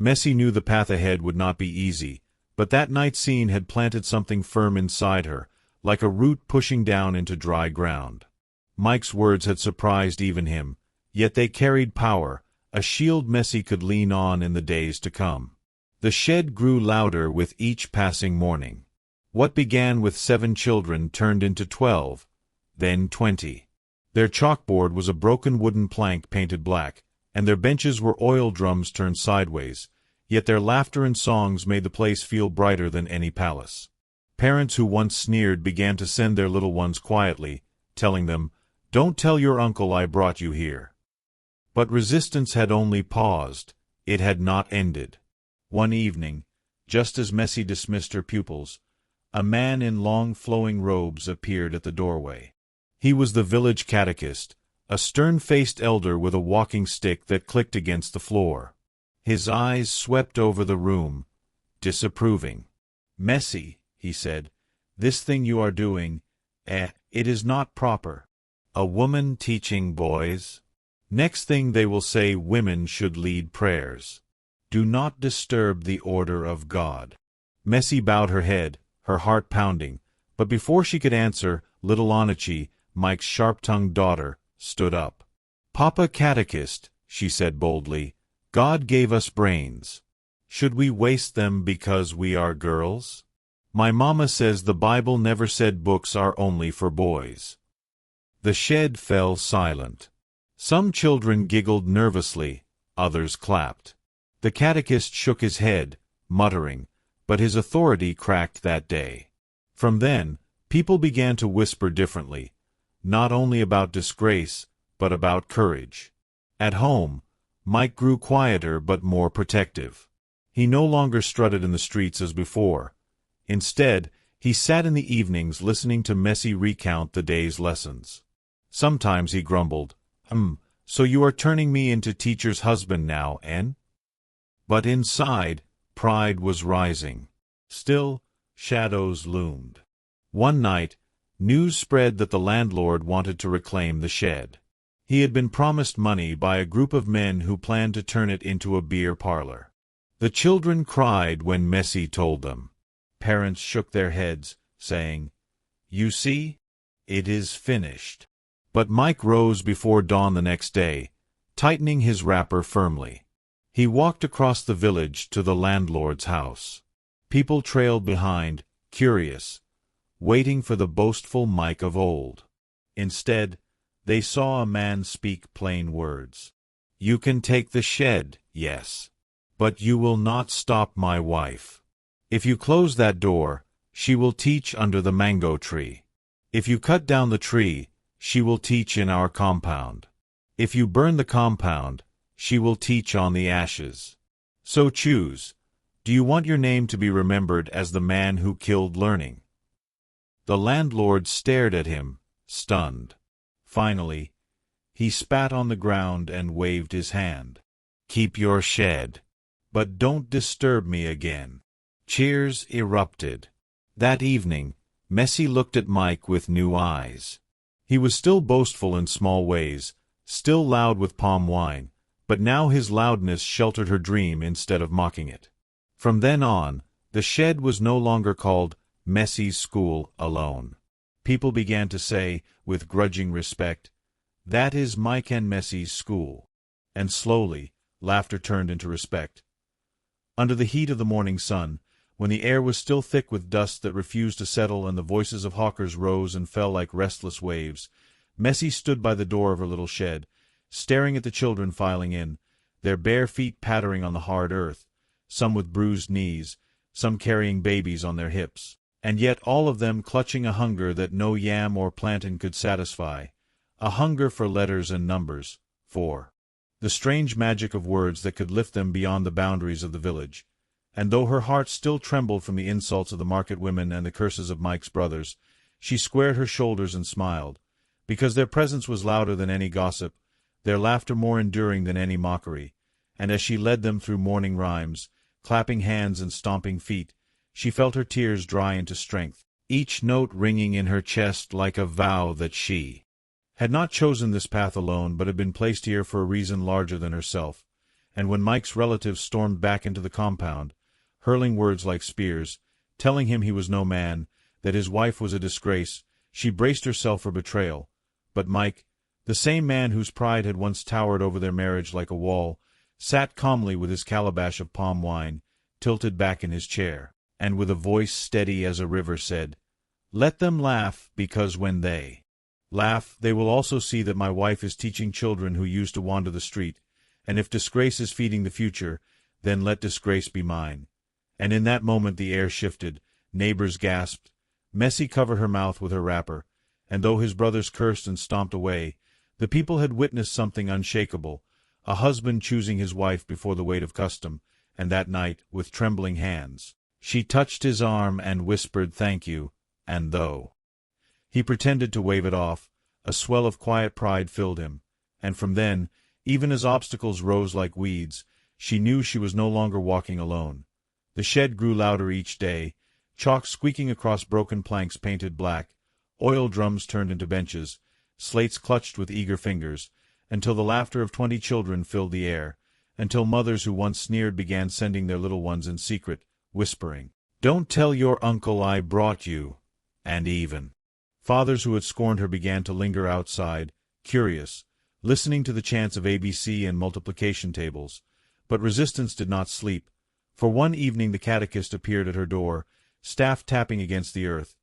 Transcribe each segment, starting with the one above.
Messie knew the path ahead would not be easy, but that night scene had planted something firm inside her, like a root pushing down into dry ground. Mike's words had surprised even him, yet they carried power, a shield Messie could lean on in the days to come. The shed grew louder with each passing morning. What began with 7 children turned into 12, then 20. Their chalkboard was a broken wooden plank painted black, and their benches were oil drums turned sideways, yet their laughter and songs made the place feel brighter than any palace. Parents who once sneered began to send their little ones quietly, telling them, "Don't tell your uncle I brought you here." But resistance had only paused, it had not ended. One evening, just as Messie dismissed her pupils, a man in long flowing robes appeared at the doorway. He was the village catechist, a stern-faced elder with a walking stick that clicked against the floor. His eyes swept over the room, disapproving. "Messie," he said, "this thing you are doing, it is not proper. A woman teaching boys? Next thing they will say women should lead prayers. Do not disturb the order of God." Messie bowed her head, her heart pounding, but before she could answer, little Onichi, Mike's sharp-tongued daughter, stood up. "Papa Catechist," she said boldly, "God gave us brains. Should we waste them because we are girls? My mama says the Bible never said books are only for boys." The shed fell silent. Some children giggled nervously, others clapped. The catechist shook his head, muttering, but his authority cracked that day. From then, people began to whisper differently, not only about disgrace, but about courage. At home, Mike grew quieter but more protective. He no longer strutted in the streets as before. Instead, he sat in the evenings listening to Messie recount the day's lessons. Sometimes he grumbled, "So you are turning me into teacher's husband now, eh?" But inside, pride was rising. Still, shadows loomed. One night, news spread that the landlord wanted to reclaim the shed. He had been promised money by a group of men who planned to turn it into a beer parlor. The children cried when Messie told them. Parents shook their heads, saying, "You see, it is finished." But Mike rose before dawn the next day, tightening his wrapper firmly. He walked across the village to the landlord's house. People trailed behind, curious, waiting for the boastful Mike of old. Instead, they saw a man speak plain words. "You can take the shed, yes, but you will not stop my wife. If you close that door, she will teach under the mango tree. If you cut down the tree, she will teach in our compound. If you burn the compound, she will teach on the ashes. So choose. Do you want your name to be remembered as the man who killed learning?" The landlord stared at him, stunned. Finally, he spat on the ground and waved his hand. "Keep your shed. But don't disturb me again." Cheers erupted. That evening, Messie looked at Mike with new eyes. He was still boastful in small ways, still loud with palm wine, but now his loudness sheltered her dream instead of mocking it. From then on, the shed was no longer called Messie's school alone. People began to say, with grudging respect, "That is Mike and Messie's school." And slowly, laughter turned into respect. Under the heat of the morning sun, when the air was still thick with dust that refused to settle and the voices of hawkers rose and fell like restless waves, Messie stood by the door of her little shed, staring at the children filing in, their bare feet pattering on the hard earth, some with bruised knees, some carrying babies on their hips, and yet all of them clutching a hunger that no yam or plantain could satisfy, a hunger for letters and numbers, for the strange magic of words that could lift them beyond the boundaries of the village. And though her heart still trembled from the insults of the market women and the curses of Mike's brothers, she squared her shoulders and smiled, because their presence was louder than any gossip, their laughter more enduring than any mockery, and as she led them through morning rhymes, clapping hands and stomping feet, she felt her tears dry into strength, each note ringing in her chest like a vow that she had not chosen this path alone but had been placed here for a reason larger than herself, and when Mike's relatives stormed back into the compound, hurling words like spears, telling him he was no man, that his wife was a disgrace, she braced herself for betrayal. But Mike, the same man whose pride had once towered over their marriage like a wall, sat calmly with his calabash of palm wine, tilted back in his chair, and with a voice steady as a river said, "Let them laugh, because when they laugh, they will also see that my wife is teaching children who used to wander the street, and if disgrace is feeding the future, then let disgrace be mine." And in that moment the air shifted, neighbors gasped, Messie covered her mouth with her wrapper, and though his brothers cursed and stomped away, the people had witnessed something unshakable, a husband choosing his wife before the weight of custom, and that night, with trembling hands, she touched his arm and whispered thank you, and though he pretended to wave it off, a swell of quiet pride filled him, and from then, even as obstacles rose like weeds, she knew she was no longer walking alone. The shed grew louder each day, chalk squeaking across broken planks painted black, oil drums turned into benches, slates clutched with eager fingers, until the laughter of 20 children filled the air, until mothers who once sneered began sending their little ones in secret, whispering, "Don't tell your uncle I brought you," and even fathers who had scorned her began to linger outside, curious, listening to the chants of ABC and multiplication tables. But resistance did not sleep, for one evening the catechist appeared at her door, staff tapping against the earth,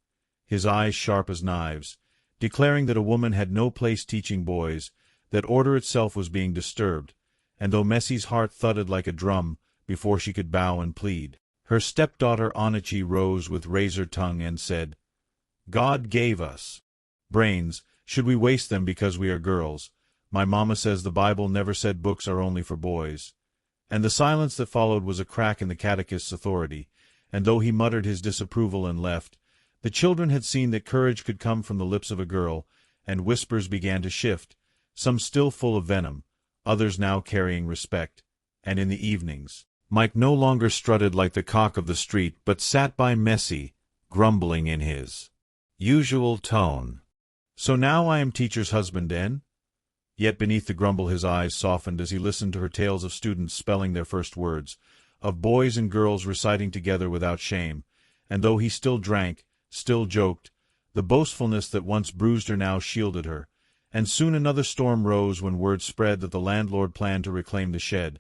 his eyes sharp as knives, declaring that a woman had no place teaching boys, that order itself was being disturbed, and though Messie's heart thudded like a drum before she could bow and plead, her stepdaughter Onichi rose with razor tongue and said, "God gave us brains, should we waste them because we are girls? My mamma says the Bible never said books are only for boys." And the silence that followed was a crack in the catechist's authority, and though he muttered his disapproval and left, the children had seen that courage could come from the lips of a girl, and whispers began to shift, some still full of venom, others now carrying respect. And in the evenings, Mike no longer strutted like the cock of the street, but sat by Messie, grumbling in his usual tone. "So now I am teacher's husband, then?" Yet beneath the grumble his eyes softened as he listened to her tales of students spelling their first words, of boys and girls reciting together without shame, and though he still drank, still joked, the boastfulness that once bruised her now shielded her, and soon another storm rose when word spread that the landlord planned to reclaim the shed,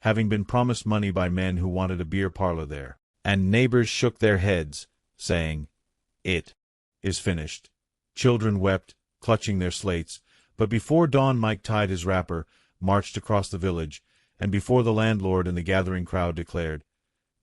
having been promised money by men who wanted a beer parlor there, and neighbors shook their heads, saying, "It is finished." Children wept, clutching their slates, but before dawn Mike tied his wrapper, marched across the village, and before the landlord and the gathering crowd declared,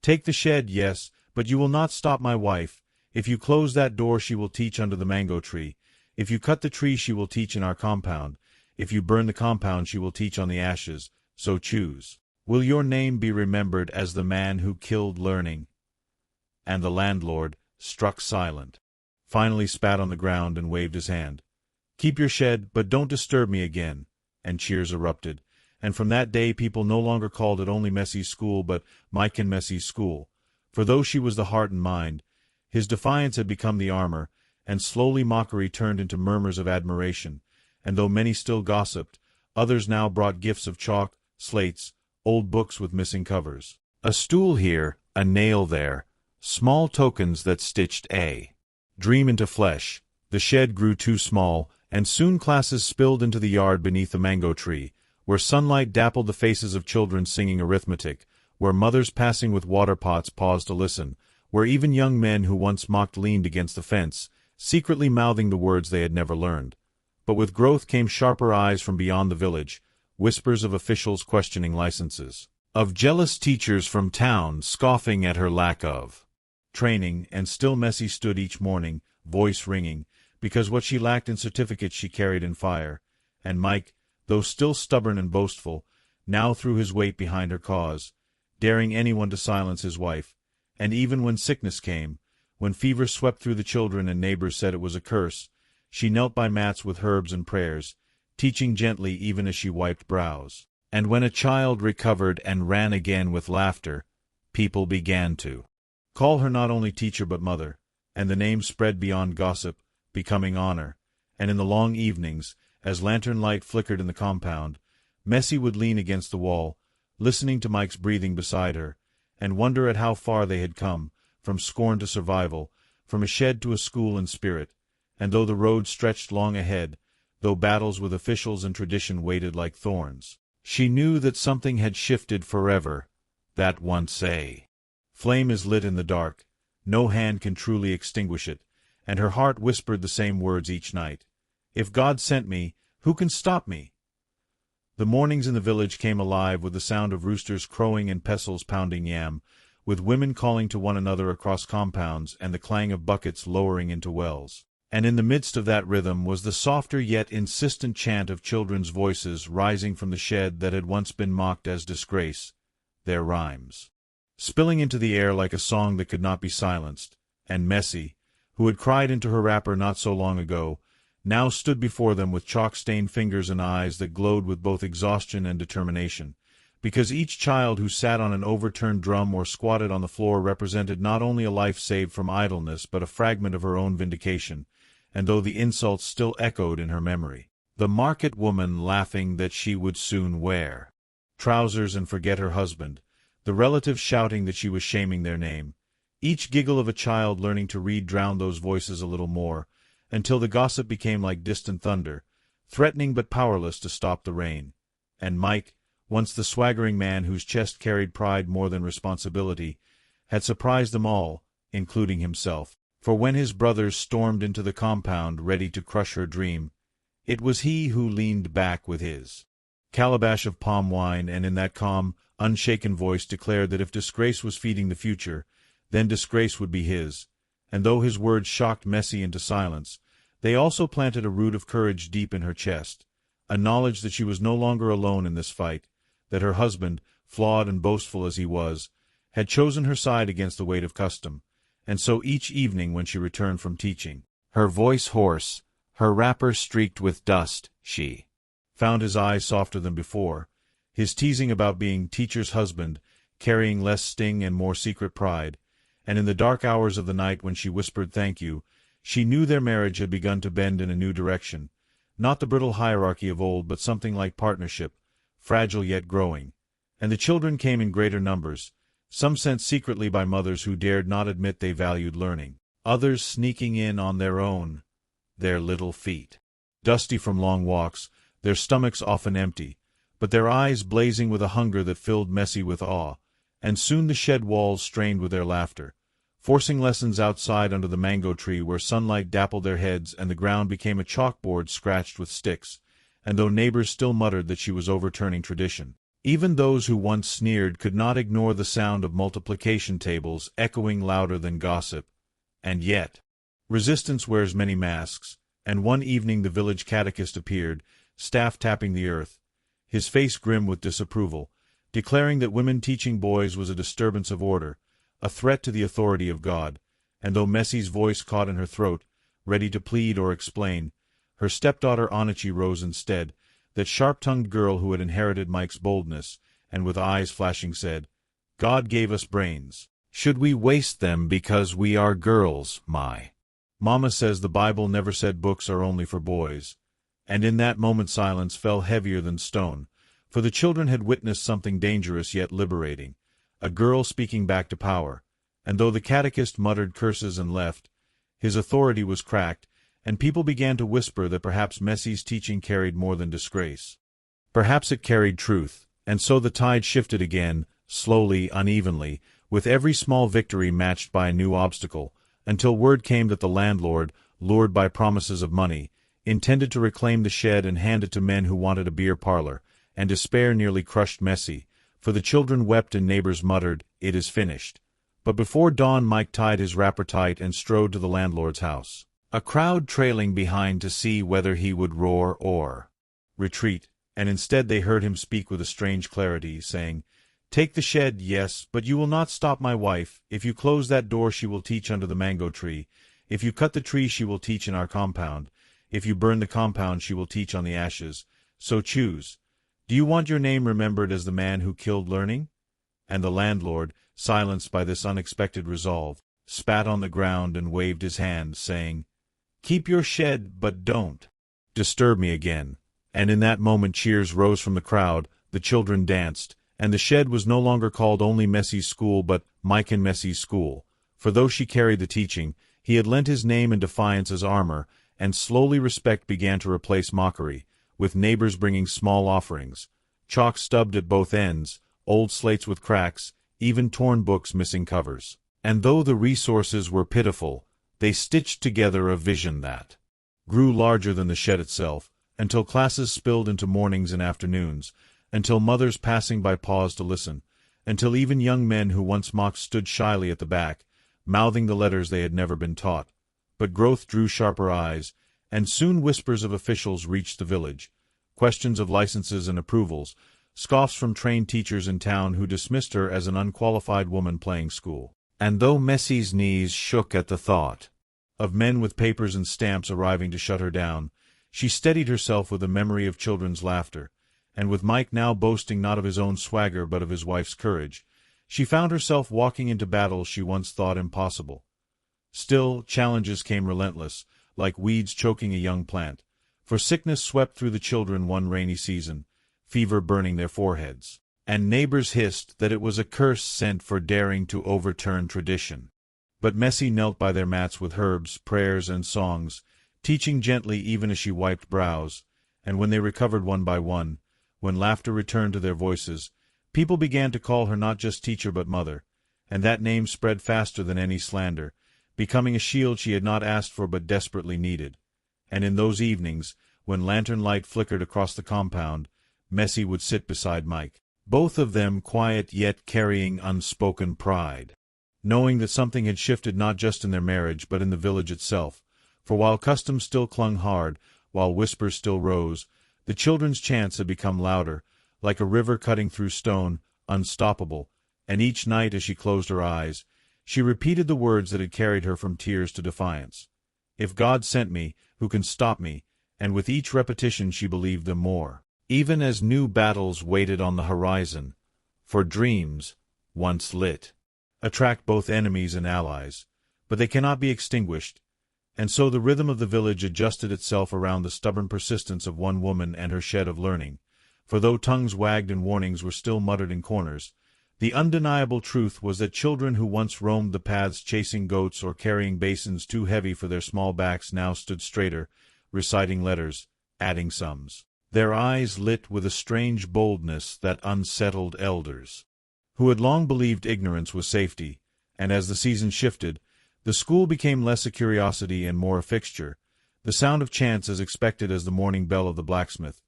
"Take the shed, yes, but you will not stop my wife. If you close that door she will teach under the mango tree. If you cut the tree she will teach in our compound. If you burn the compound she will teach on the ashes, so choose. Will your name be remembered as the man who killed learning?" And the landlord, struck silent, finally spat on the ground and waved his hand. "Keep your shed, but don't disturb me again," and cheers erupted, and from that day people no longer called it only Messie's school but Mike and Messie's school, for though she was the heart and mind, his defiance had become the armor, and slowly mockery turned into murmurs of admiration, and though many still gossiped, others now brought gifts of chalk, slates, old books with missing covers, a stool here, a nail there, small tokens that stitched a dream into flesh. The shed grew too small, and soon classes spilled into the yard beneath the mango tree, where sunlight dappled the faces of children singing arithmetic, where mothers passing with water pots paused to listen, where even young men who once mocked leaned against the fence, secretly mouthing the words they had never learned. But with growth came sharper eyes from beyond the village, whispers of officials questioning licenses, of jealous teachers from town scoffing at her lack of training, and still Messie stood each morning, voice ringing, because what she lacked in certificates she carried in fire, and Mike, though still stubborn and boastful, now threw his weight behind her cause, daring anyone to silence his wife, and even when sickness came, when fever swept through the children and neighbors said it was a curse, she knelt by mats with herbs and prayers, teaching gently even as she wiped brows. And when a child recovered and ran again with laughter, people began to call her not only teacher but mother, and the name spread beyond gossip, becoming honor, and in the long evenings, as lantern light flickered in the compound, Messie would lean against the wall, listening to Mike's breathing beside her, and wonder at how far they had come, from scorn to survival, from a shed to a school in spirit, and though the road stretched long ahead, though battles with officials and tradition waited like thorns, she knew that something had shifted forever, that once a flame is lit in the dark, no hand can truly extinguish it, and her heart whispered the same words each night. If God sent me, who can stop me? The mornings in the village came alive with the sound of roosters crowing and pestles pounding yam, with women calling to one another across compounds and the clang of buckets lowering into wells. And in the midst of that rhythm was the softer yet insistent chant of children's voices rising from the shed that had once been mocked as disgrace, their rhymes spilling into the air like a song that could not be silenced, and Messie, who had cried into her wrapper not so long ago, now stood before them with chalk-stained fingers and eyes that glowed with both exhaustion and determination, because each child who sat on an overturned drum or squatted on the floor represented not only a life saved from idleness but a fragment of her own vindication, and though the insults still echoed in her memory. The market woman laughing that she would soon wear trousers and forget her husband, the relatives shouting that she was shaming their name. Each giggle of a child learning to read drowned those voices a little more, until the gossip became like distant thunder, threatening but powerless to stop the rain. And Mike, once the swaggering man whose chest carried pride more than responsibility, had surprised them all, including himself. For when his brothers stormed into the compound ready to crush her dream, it was he who leaned back with his calabash of palm wine and in that calm, unshaken voice declared that if disgrace was feeding the future, then disgrace would be his. And though his words shocked Messie into silence, they also planted a root of courage deep in her chest, a knowledge that she was no longer alone in this fight, that her husband, flawed and boastful as he was, had chosen her side against the weight of custom. And so each evening when she returned from teaching, her voice hoarse, her wrapper streaked with dust, she found his eyes softer than before, his teasing about being teacher's husband, carrying less sting and more secret pride, and in the dark hours of the night when she whispered thank you, she knew their marriage had begun to bend in a new direction, not the brittle hierarchy of old but something like partnership, fragile yet growing. And the children came in greater numbers, some sent secretly by mothers who dared not admit they valued learning, others sneaking in on their own, their little feet dusty from long walks, their stomachs often empty, but their eyes blazing with a hunger that filled Messie with awe, and soon the shed walls strained with their laughter, forcing lessons outside under the mango tree where sunlight dappled their heads and the ground became a chalkboard scratched with sticks, and though neighbors still muttered that she was overturning tradition, even those who once sneered could not ignore the sound of multiplication tables echoing louder than gossip. And yet, resistance wears many masks, and one evening the village catechist appeared, staff tapping the earth, his face grim with disapproval, declaring that women teaching boys was a disturbance of order, a threat to the authority of God. And though Messie's voice caught in her throat, ready to plead or explain, her stepdaughter Onichi rose instead, that sharp-tongued girl who had inherited Mike's boldness, and with eyes flashing said, "God gave us brains. Should we waste them because we are girls, my Mama says the Bible never said books are only for boys." And in that moment silence fell heavier than stone, for the children had witnessed something dangerous yet liberating, a girl speaking back to power, and though the catechist muttered curses and left, his authority was cracked, and people began to whisper that perhaps Messie's teaching carried more than disgrace. Perhaps it carried truth, and so the tide shifted again, slowly, unevenly, with every small victory matched by a new obstacle, until word came that the landlord, lured by promises of money, intended to reclaim the shed and hand it to men who wanted a beer parlor, and despair nearly crushed Messie, for the children wept and neighbors muttered, "It is finished." But before dawn Mike tied his wrapper tight and strode to the landlord's house, a crowd trailing behind to see whether he would roar or retreat, and instead they heard him speak with a strange clarity, saying, "Take the shed, yes, but you will not stop my wife. If you close that door she will teach under the mango tree. If you cut the tree she will teach in our compound. If you burn the compound she will teach on the ashes. So choose. Do you want your name remembered as the man who killed learning?" And the landlord, silenced by this unexpected resolve, spat on the ground and waved his hand, saying, "Keep your shed, but don't disturb me again." And in that moment cheers rose from the crowd, the children danced, And the shed was no longer called only Messie's school but Mike and Messie's school, for though she carried the teaching, he had lent his name and defiance as armor, and slowly respect began to replace mockery, with neighbors bringing small offerings, chalk stubbed at both ends, old slates with cracks, even torn books missing covers. And though the resources were pitiful, they stitched together a vision that grew larger than the shed itself, until classes spilled into mornings and afternoons, until mothers passing by paused to listen, until even young men who once mocked stood shyly at the back, mouthing the letters they had never been taught. But growth drew sharper eyes, and soon whispers of officials reached the village, questions of licenses and approvals, scoffs from trained teachers in town who dismissed her as an unqualified woman playing school. And though Messie's knees shook at the thought of men with papers and stamps arriving to shut her down, she steadied herself with a memory of children's laughter, and with Mike now boasting not of his own swagger but of his wife's courage, she found herself walking into battles she once thought impossible. Still, challenges came relentless, like weeds choking a young plant, for sickness swept through the children one rainy season, fever burning their foreheads, and neighbors hissed that it was a curse sent for daring to overturn tradition. But Messie knelt by their mats with herbs, prayers, and songs, teaching gently even as she wiped brows, and when they recovered one by one, when laughter returned to their voices, people began to call her not just teacher but mother, and that name spread faster than any slander, becoming a shield she had not asked for but desperately needed. And in those evenings, when lantern light flickered across the compound, Messie would sit beside Mike, both of them quiet yet carrying unspoken pride, knowing that something had shifted not just in their marriage but in the village itself, for while custom still clung hard, while whispers still rose, the children's chants had become louder, like a river cutting through stone, unstoppable, and each night as she closed her eyes, she repeated the words that had carried her from tears to defiance. If God sent me, who can stop me? And with each repetition she believed them more. Even as new battles waited on the horizon, for dreams, once lit, attract both enemies and allies, but they cannot be extinguished, and so the rhythm of the village adjusted itself around the stubborn persistence of one woman and her shed of learning, for though tongues wagged and warnings were still muttered in corners, the undeniable truth was that children who once roamed the paths chasing goats or carrying basins too heavy for their small backs now stood straighter, reciting letters, adding sums, their eyes lit with a strange boldness that unsettled elders, who had long believed ignorance was safety, and as the season shifted, the school became less a curiosity and more a fixture, the sound of chants as expected as the morning bell of the blacksmith,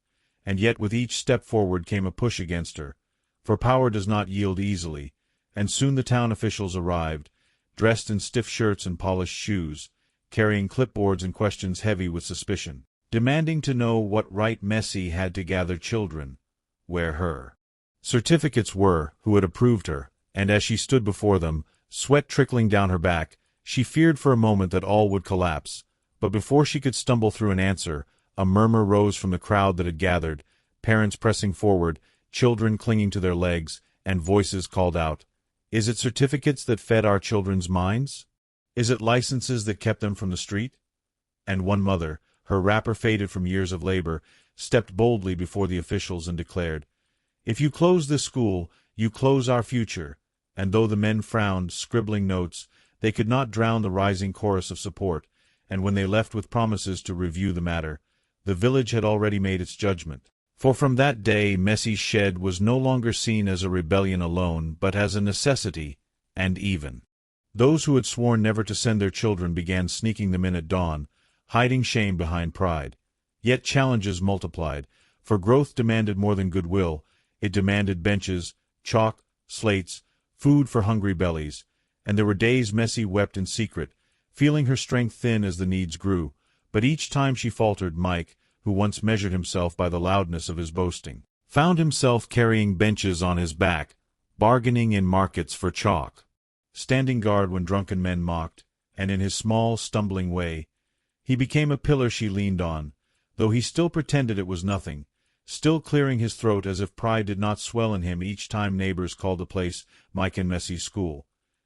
and yet with each step forward came a push against her, for power does not yield easily, and soon the town officials arrived, dressed in stiff shirts and polished shoes, carrying clipboards and questions heavy with suspicion, demanding to know what right Messie had to gather children, where her certificates were, who had approved her, and as she stood before them, sweat trickling down her back, she feared for a moment that all would collapse, but before she could stumble through an answer, a murmur rose from the crowd that had gathered, parents pressing forward, children clinging to their legs, and voices called out, "Is it certificates that fed our children's minds? Is it licenses that kept them from the street?" And one mother, her wrapper faded from years of labor, stepped boldly before the officials and declared, "If you close this school, you close our future." And though the men frowned, scribbling notes, they could not drown the rising chorus of support, and when they left with promises to review the matter, the village had already made its judgment. For from that day Messie's shed was no longer seen as a rebellion alone, but as a necessity, and even those who had sworn never to send their children began sneaking them in at dawn, hiding shame behind pride. Yet challenges multiplied, for growth demanded more than goodwill. It demanded benches, chalk, slates, food for hungry bellies, and there were days Messie wept in secret, feeling her strength thin as the needs grew, but each time she faltered, Mike, who once measured himself by the loudness of his boasting, found himself carrying benches on his back, bargaining in markets for chalk, standing guard when drunken men mocked, and in his small, stumbling way, he became a pillar she leaned on, though he still pretended it was nothing, still clearing his throat as if pride did not swell in him each time neighbors called the place Mike and Messie's school.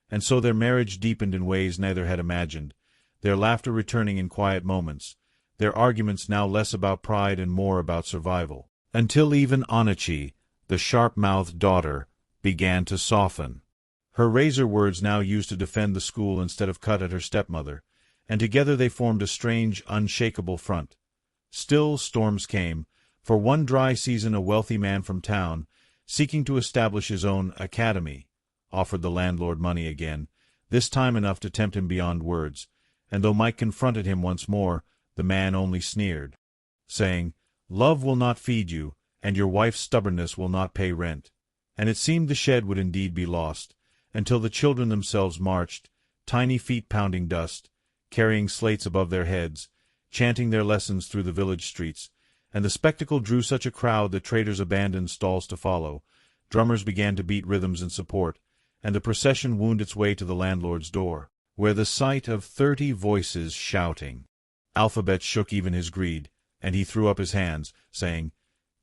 And so their marriage deepened in ways neither had imagined, their laughter returning in quiet moments, their arguments now less about pride and more about survival, until even Onichi, the the sharp-mouthed daughter, began to soften. Her razor words now used to defend the school instead of cut at her stepmother, and together they formed a strange, unshakable front. Still, storms came. For one dry season a wealthy man from town, seeking to establish his own academy, offered the landlord money again, this time enough to tempt him beyond words, and though Mike confronted him once more, the man only sneered, saying, "Love will not feed you, and your wife's stubbornness will not pay rent." And it seemed the shed would indeed be lost, until the children themselves marched, tiny feet pounding dust, carrying slates above their heads, chanting their lessons through the village streets, and the spectacle drew such a crowd that traders abandoned stalls to follow, drummers began to beat rhythms in support, and the procession wound its way to the landlord's door, where the sight of 30 voices shouting alphabets shook even his greed, and he threw up his hands, saying,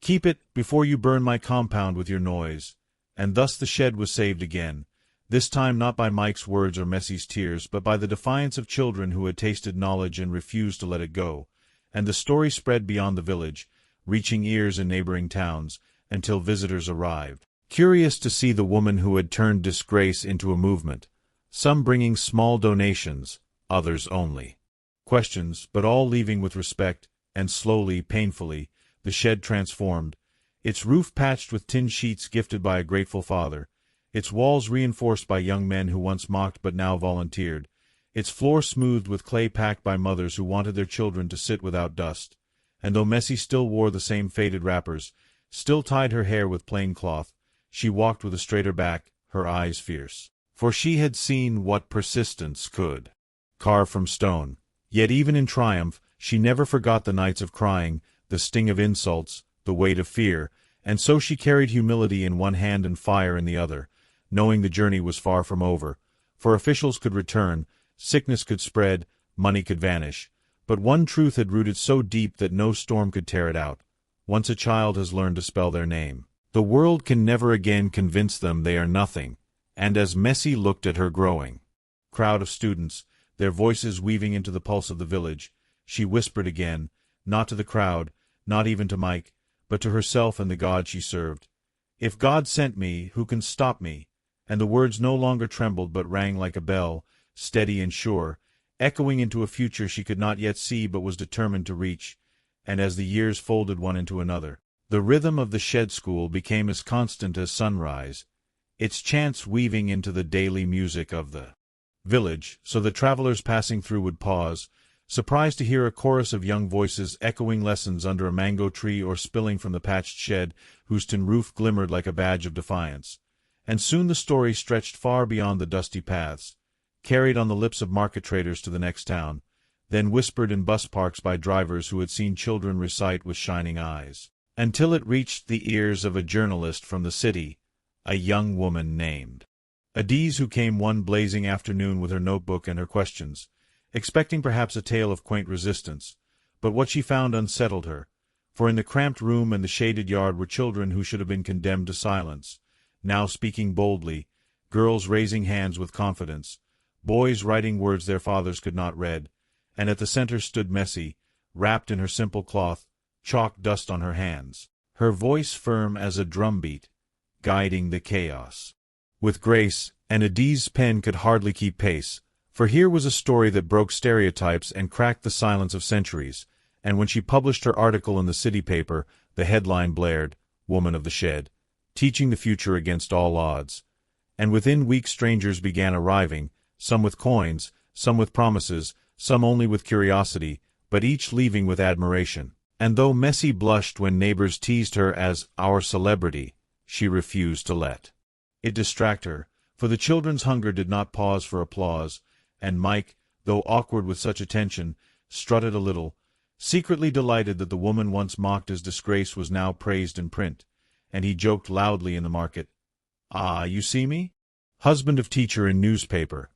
"Keep it, before you burn my compound with your noise." And thus the shed was saved again, this time not by Mike's words or Messie's tears, but by the defiance of children who had tasted knowledge and refused to let it go. And the story spread beyond the village, reaching ears in neighboring towns, until visitors arrived, curious to see the woman who had turned disgrace into a movement, some bringing small donations, others only questions, but all leaving with respect, and slowly, painfully, the shed transformed, its roof patched with tin sheets gifted by a grateful father, its walls reinforced by young men who once mocked but now volunteered, its floor smoothed with clay packed by mothers who wanted their children to sit without dust. And though Messie still wore the same faded wrappers, still tied her hair with plain cloth, she walked with a straighter back, her eyes fierce. For she had seen what persistence could carve from stone. Yet even in triumph, she never forgot the nights of crying, the sting of insults, the weight of fear, and so she carried humility in one hand and fire in the other, knowing the journey was far from over, for officials could return, sickness could spread, money could vanish. But one truth had rooted so deep that no storm could tear it out. Once a child has learned to spell their name, the world can never again convince them they are nothing. And as Messie looked at her growing crowd of students, their voices weaving into the pulse of the village, she whispered again, not to the crowd, not even to Mike, but to herself and the God she served, "If God sent me, who can stop me?" And the words no longer trembled but rang like a bell, steady and sure, echoing into a future she could not yet see but was determined to reach. And as the years folded one into another, the rhythm of the shed school became as constant as sunrise, its chants weaving into the daily music of the village, so that travelers passing through would pause, surprised to hear a chorus of young voices echoing lessons under a mango tree or spilling from the patched shed whose tin roof glimmered like a badge of defiance. And soon the story stretched far beyond the dusty paths, carried on the lips of market traders to the next town, then whispered in bus parks by drivers who had seen children recite with shining eyes, until it reached the ears of a journalist from the city, a young woman named Adiz, who came one blazing afternoon with her notebook and her questions, expecting perhaps a tale of quaint resistance. But what she found unsettled her, for in the cramped room and the shaded yard were children who should have been condemned to silence, now speaking boldly, girls raising hands with confidence, boys writing words their fathers could not read, and at the center stood Messie, wrapped in her simple cloth, chalk dust on her hands, her voice firm as a drumbeat, guiding the chaos with grace, and Adiz's pen could hardly keep pace, for here was a story that broke stereotypes and cracked the silence of centuries, and when she published her article in the city paper, the headline blared, "Woman of the Shed, Teaching the Future Against All Odds." And within weeks strangers began arriving, some with coins, some with promises, some only with curiosity, but each leaving with admiration. And though Messie blushed when neighbors teased her as "our celebrity," she refused to let it distract her, for the children's hunger did not pause for applause, and Mike, though awkward with such attention, strutted a little, secretly delighted that the woman once mocked as disgrace was now praised in print, and he joked loudly in the market, "Ah, you see me? Husband of teacher in newspaper."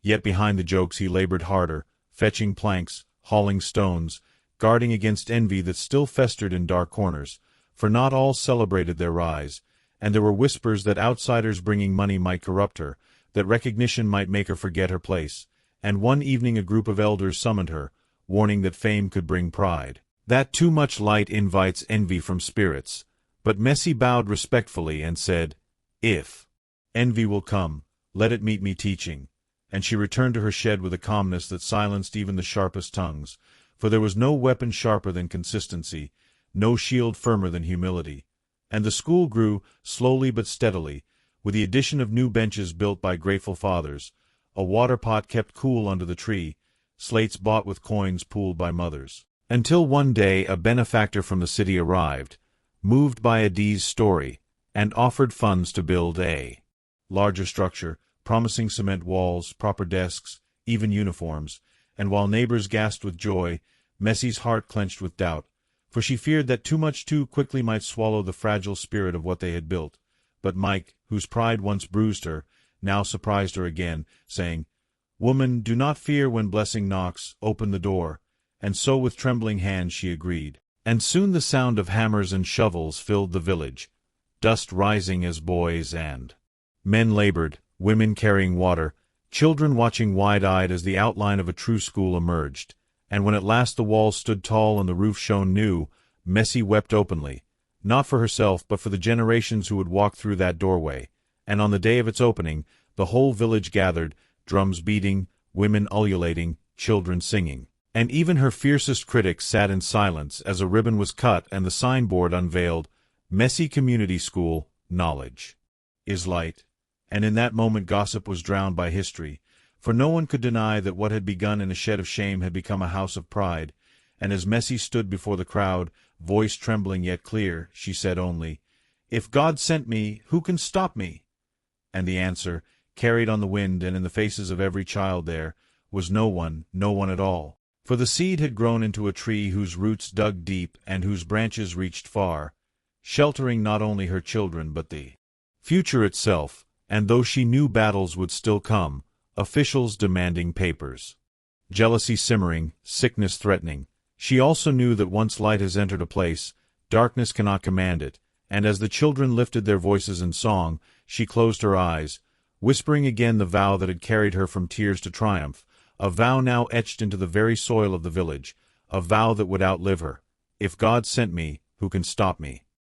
Yet behind the jokes he labored harder, fetching planks, hauling stones, guarding against envy that still festered in dark corners, for not all celebrated their rise, and there were whispers that outsiders bringing money might corrupt her, that recognition might make her forget her place, and one evening a group of elders summoned her, warning that fame could bring pride, that too much light invites envy from spirits, But Messi bowed respectfully and said, "If envy will come, let it meet me teaching." And she returned to her shed with a calmness that silenced even the sharpest tongues, for there was no weapon sharper than consistency, no shield firmer than humility. And the school grew, slowly but steadily, with the addition of new benches built by grateful fathers, a water pot kept cool under the tree, slates bought with coins pooled by mothers. Until one day a benefactor from the city arrived, moved by Adi's story, and offered funds to build a larger structure, promising cement walls, proper desks, even uniforms, and while neighbors gasped with joy, Messi's heart clenched with doubt, for she feared that too much too quickly might swallow the fragile spirit of what they had built. But Mike, whose pride once bruised her, now surprised her again, saying, "Woman, do not fear when blessing knocks, open the door." And so with trembling hands she agreed. And soon the sound of hammers and shovels filled the village, dust rising as boys and men labored, women carrying water, children watching wide-eyed as the outline of a true school emerged. And when at last the walls stood tall and the roof shone new, Messi wept openly, not for herself but for the generations who would walk through that doorway. And on the day of its opening, the whole village gathered, drums beating, women ululating, children singing. And even her fiercest critics sat in silence as a ribbon was cut and the signboard unveiled, "Messi Community School, Knowledge is Light." And in that moment gossip was drowned by history, for no one could deny that what had begun in a shed of shame had become a house of pride. And as Messi stood before the crowd, voice trembling yet clear, she said only, "If God sent me, who can stop me?" And the answer, carried on the wind and in the faces of every child there, was no one at all. For the seed had grown into a tree whose roots dug deep and whose branches reached far, sheltering not only her children but the future itself. And though she knew battles would still come, officials demanding papers, jealousy simmering, sickness threatening, she also knew that once light has entered a place, darkness cannot command it. And as the children lifted their voices in song, she closed her eyes, whispering again the vow that had carried her from tears to triumph, a vow now etched into the very soil of the village, a vow that would outlive her. "If God sent me, who can stop me?"